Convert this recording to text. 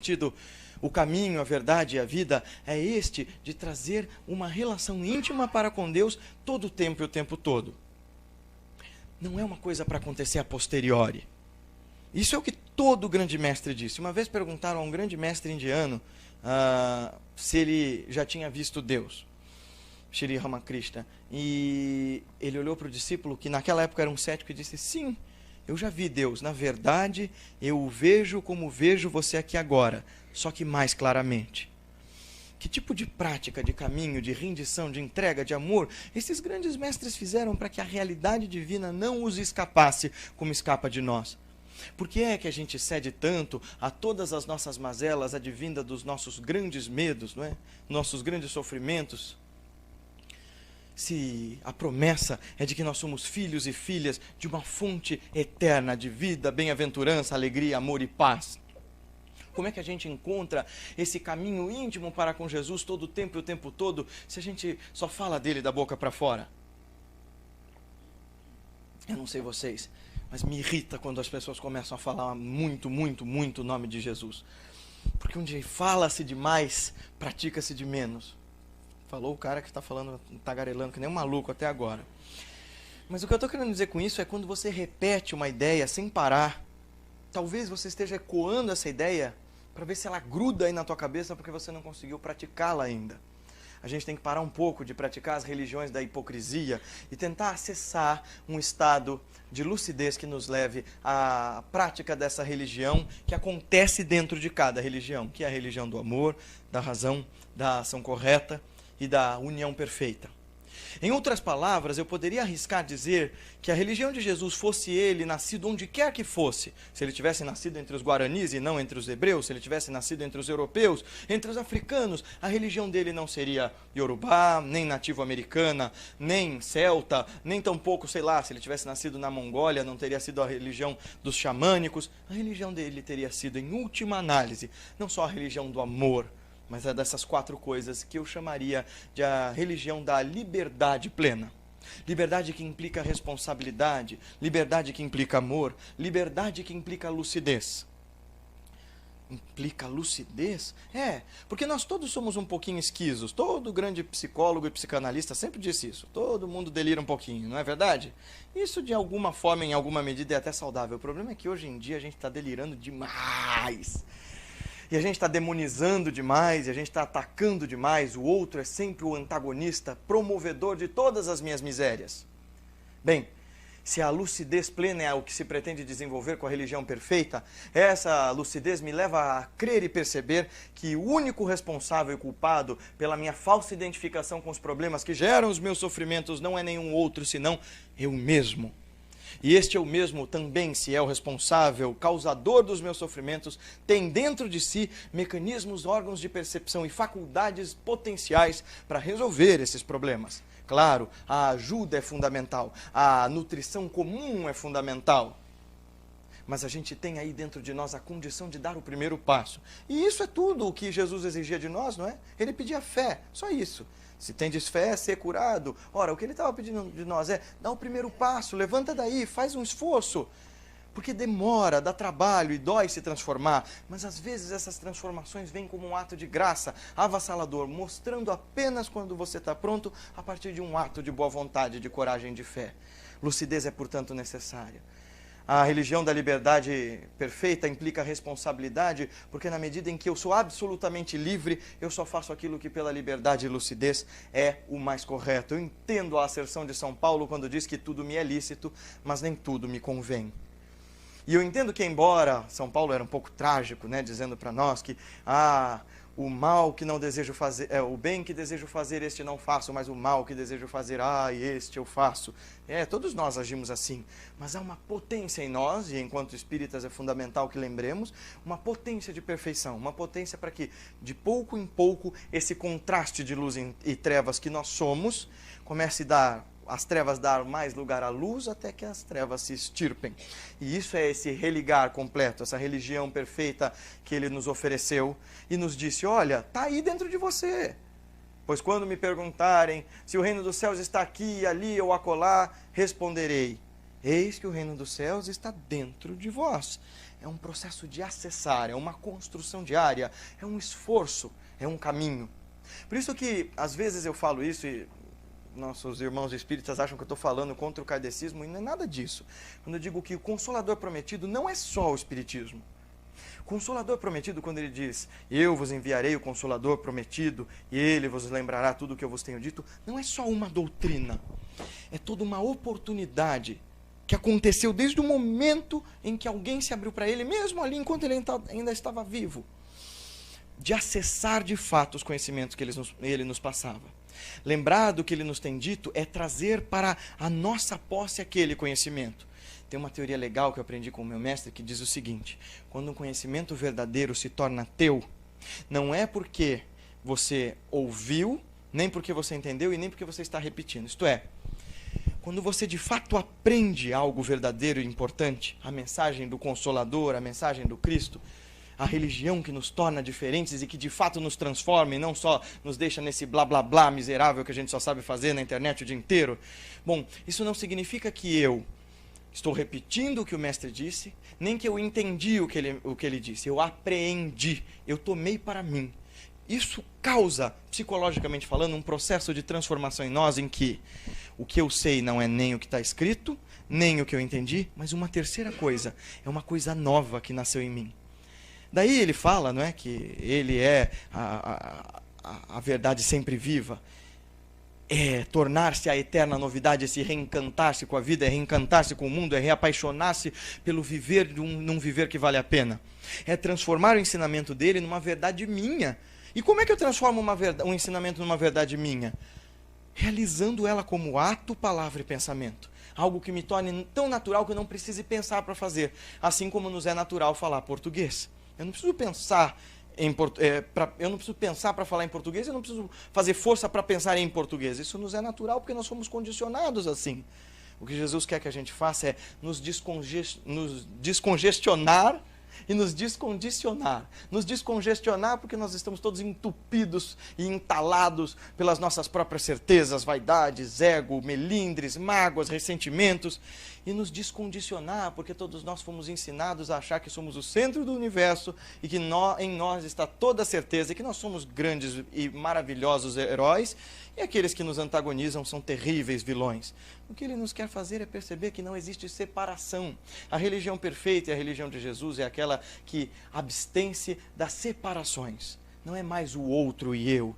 sentido, o caminho, a verdade e a vida é este de trazer uma relação íntima para com Deus todo o tempo e o tempo todo. Não é uma coisa para acontecer a posteriori. Isso é o que todo grande mestre disse. Uma vez perguntaram a um grande mestre indiano se ele já tinha visto Deus, Shri Ramakrishna, e ele olhou para o discípulo, que naquela época era um cético, e disse: sim, eu já vi Deus, na verdade eu o vejo como vejo você aqui agora, só que mais claramente. Que tipo de prática, de caminho, de rendição, de entrega, de amor esses grandes mestres fizeram para que a realidade divina não os escapasse como escapa de nós? Por que é que a gente cede tanto a todas as nossas mazelas, advinda dos nossos grandes medos, não é? Nossos grandes sofrimentos? Se a promessa é de que nós somos filhos e filhas de uma fonte eterna de vida, bem-aventurança, alegria, amor e paz. Como é que a gente encontra esse caminho íntimo para com Jesus todo o tempo e o tempo todo, se a gente só fala dele da boca para fora? Eu não sei vocês, mas me irrita quando as pessoas começam a falar muito, muito, muito o nome de Jesus. Porque onde fala-se demais, pratica-se de menos. Falou o cara que está falando, tagarelando, que nem um maluco até agora. Mas o que eu estou querendo dizer com isso é quando você repete uma ideia sem parar, talvez você esteja ecoando essa ideia para ver se ela gruda aí na tua cabeça porque você não conseguiu praticá-la ainda. A gente tem que parar um pouco de praticar as religiões da hipocrisia e tentar acessar um estado de lucidez que nos leve à prática dessa religião que acontece dentro de cada religião, que é a religião do amor, da razão, da ação correta e da união perfeita. Em outras palavras, eu poderia arriscar dizer que a religião de Jesus, fosse ele nascido onde quer que fosse, se ele tivesse nascido entre os guaranis e não entre os hebreus, se ele tivesse nascido entre os europeus, entre os africanos, a religião dele não seria iorubá, nem nativo-americana, nem celta, nem tampouco, sei lá, se ele tivesse nascido na Mongólia, não teria sido a religião dos xamânicos. A religião dele teria sido, em última análise, não só a religião do amor, mas é dessas quatro coisas que eu chamaria de a religião da liberdade plena. Liberdade que implica responsabilidade, liberdade que implica amor, liberdade que implica lucidez. Implica lucidez? É, porque nós todos somos um pouquinho esquisos. Todo grande psicólogo e psicanalista sempre disse isso. Todo mundo delira um pouquinho, não é verdade? Isso de alguma forma, em alguma medida, é até saudável. O problema é que hoje em dia a gente está delirando demais. E a gente está demonizando demais, e a gente está atacando demais. O outro é sempre o antagonista, promovedor de todas as minhas misérias. Bem, se a lucidez plena é o que se pretende desenvolver com a religião perfeita, essa lucidez me leva a crer e perceber que o único responsável e culpado pela minha falsa identificação com os problemas que geram os meus sofrimentos não é nenhum outro, senão eu mesmo. E este eu mesmo também, se é o responsável, causador dos meus sofrimentos, tem dentro de si mecanismos, órgãos de percepção e faculdades potenciais para resolver esses problemas. Claro, a ajuda é fundamental, a nutrição comum é fundamental. Mas a gente tem aí dentro de nós a condição de dar o primeiro passo. E isso é tudo o que Jesus exigia de nós, não é? Ele pedia fé, só isso. Se tendes fé, ser curado. Ora, o que ele estava pedindo de nós é: dá o primeiro passo, levanta daí, faz um esforço. Porque demora, dá trabalho e dói se transformar. Mas às vezes essas transformações vêm como um ato de graça, avassalador, mostrando apenas quando você está pronto a partir de um ato de boa vontade, de coragem, de fé. Lucidez é, portanto, necessária. A religião da liberdade perfeita implica responsabilidade, porque na medida em que eu sou absolutamente livre, eu só faço aquilo que pela liberdade e lucidez é o mais correto. Eu entendo a asserção de São Paulo quando diz que tudo me é lícito, mas nem tudo me convém. E eu entendo que, embora São Paulo era um pouco trágico, né, dizendo para nós que o mal que não desejo fazer, o bem que desejo fazer, este não faço, mas o mal que desejo fazer, este eu faço. Todos nós agimos assim, mas há uma potência em nós, e enquanto espíritas é fundamental que lembremos, uma potência de perfeição, uma potência para que, de pouco em pouco, esse contraste de luz e trevas que nós somos, comece a dar as trevas dar mais lugar à luz até que as trevas se extirpem. E isso é esse religar completo, essa religião perfeita que ele nos ofereceu e nos disse: olha, está aí dentro de você. Pois quando me perguntarem se o reino dos céus está aqui, ali ou acolá, responderei: eis que o reino dos céus está dentro de vós. é um processo de acessar, é uma construção diária, é um esforço, é um caminho. Por isso que, às vezes, eu falo isso e nossos irmãos espíritas acham que eu estou falando contra o kardecismo, e não é nada disso. Quando eu digo que o Consolador prometido não é só o espiritismo. O Consolador prometido, quando ele diz, eu vos enviarei o Consolador prometido, e ele vos lembrará tudo o que eu vos tenho dito, não é só uma doutrina, é toda uma oportunidade que aconteceu desde o momento em que alguém se abriu para ele, mesmo ali enquanto ele ainda estava vivo, de acessar de fato os conhecimentos que ele nos passava. Lembrar do que ele nos tem dito é trazer para a nossa posse aquele conhecimento. Tem uma teoria legal que eu aprendi com o meu mestre que diz o seguinte: quando um conhecimento verdadeiro se torna teu, não é porque você ouviu, nem porque você entendeu e nem porque você está repetindo. Isto é, quando você de fato aprende algo verdadeiro e importante, a mensagem do Consolador, a mensagem do Cristo, a religião que nos torna diferentes e que de fato nos transforma e não só nos deixa nesse blá blá blá miserável que a gente só sabe fazer na internet o dia inteiro. Bom, isso não significa que eu estou repetindo o que o mestre disse, nem que eu entendi o que ele disse. Eu apreendi, eu tomei para mim. Isso causa, psicologicamente falando, um processo de transformação em nós em que o que eu sei não é nem o que está escrito, nem o que eu entendi, mas uma terceira coisa, é uma coisa nova que nasceu em mim. Daí ele fala, não é, que ele é a verdade sempre viva, é tornar-se a eterna novidade, é se reencantar-se com a vida, é reencantar-se com o mundo, é reapaixonar-se pelo viver num viver que vale a pena. É transformar o ensinamento dele numa verdade minha. E como é que eu transformo um ensinamento numa verdade minha? Realizando ela como ato, palavra e pensamento. Algo que me torne tão natural que eu não precise pensar para fazer. Assim como nos é natural falar português. Eu não preciso pensar eu não preciso pensar para falar em português, eu não preciso fazer força para pensar em português. Isso nos é natural porque nós fomos condicionados assim. O que Jesus quer que a gente faça é nos descongestionar e nos descondicionar. Nos descongestionar porque nós estamos todos entupidos e entalados pelas nossas próprias certezas, vaidades, ego, melindres, mágoas, ressentimentos. E nos descondicionar porque todos nós fomos ensinados a achar que somos o centro do universo e que em nós está toda a certeza e que nós somos grandes e maravilhosos heróis e aqueles que nos antagonizam são terríveis vilões. O que ele nos quer fazer é perceber que não existe separação. A religião perfeita e a religião de Jesus é aquela que abstém-se das separações. Não é mais o outro e eu.